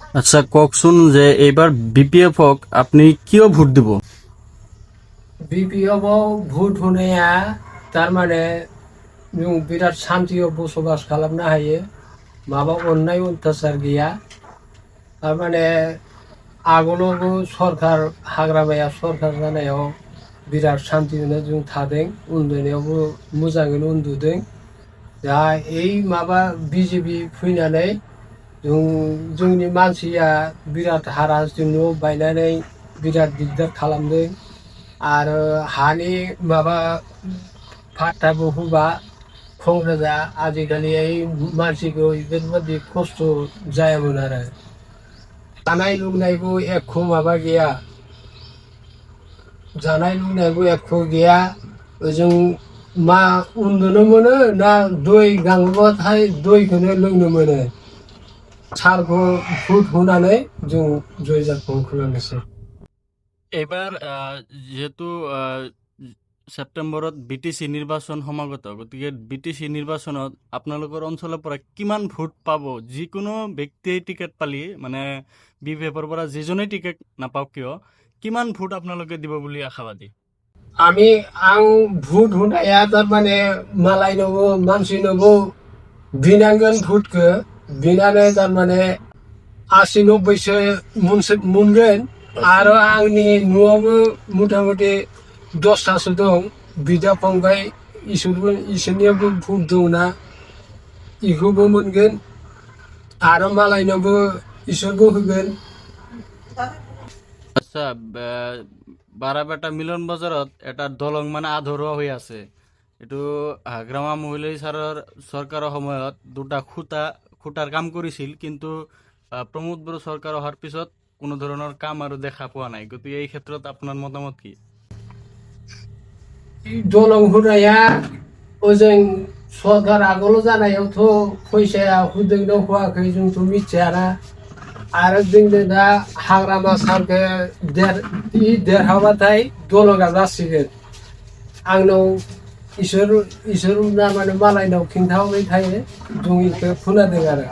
আচ্ছা ককসুন যে এইবার বিপিএফ আপনি কিয় ভোট দিব? बिपिएफ भुट होनाया थारमाने जों बिराद शान्तियाव बसबास खालामनो हायो। माबा अननाय अत्याचार गैया। थारमाने आगोलावबो सरखार हाग्रामाया सरखार जानायाव बिराद शान्तियैनो जों थादों। उन्दुनायावबो मोजाङैनो उन्दुदों। दा ओइ माबा बिजेपि फैनानै जोंनि मानसिया बिराद हाराजों न' बायनानै बिराद दिगदार खालामदों। आरो हानि माबा फाट्टाबो होबा कंग्रेसआ आजिखालि मानसिखौ बेफोरबायदि खस्थ' जायामोन आरो जानाय लोंनायबो एख' माबा गैया। जानाय लोंनायबो एख' गैया। ओजों मा उन्दुनो मोनो ना दै गाङोबाथाय दैखौनो लोंनो मोनो। सारखौ भुट होनानै जों जय जारखौ खालामनोसै। এবাৰ যিহেতু ছেপ্টেম্বৰত বিটিচি নিৰ্বাচন সমাগত, গতিকে বিটিচি নিৰ্বাচনত আপোনালোকৰ অঞ্চলৰ পৰা কিমান ভোট পাব? যিকোনো ব্যক্তিয়ে টিকেট পালি মানে বিপিএফৰ পৰা যিজনেই টিকেট নাপাওক কিয় কিমান ভোট আপোনালোকে দিব বুলি আশাবাদী? आं भुट होनाया थारमाने मालायनोबो मानसिनोबो बिनांगोन भुटखौ बिनानै थारमाने 80-90सो मोनगोन। आरो आंनि न'आवबो मथा मथि 10थासो दं बिदा फंबाय। इसोरनियावबो भुट दंना इखौबो मोनगोन आरो मालायनोबो इसोरबो होगोन। আচ্ছা, বাৰাবেটা মিলন বজাৰত এটা দলং মানে আধৰুৱা হৈ আছে। এইটো হাগ্ৰামা মহিলাই চৰকাৰৰ সময়ত দুটা খুঁটাৰ কাম কৰিছিল, কিন্তু প্ৰমোদ বড়ো চৰকাৰ অহাৰ পিছত কোনো ধৰণৰ কাম আৰু দেখা পোৱা নাই। গতিকে এই ক্ষেত্ৰত আপোনাৰ মতামত কি? दलं होनाया ओजों सरकार आगोलाव जानायावथ' फैसाया होदोंना होआखै जोंथ' मिथियाना। आरो जोंनो दा हाग्रामा सारखौ देरहाबाथाय दलंआ जासिगोन। आंनाव इसोर माने मालायनाव खिन्थाहरबाय थायो जों इखौ खोनादों आरो।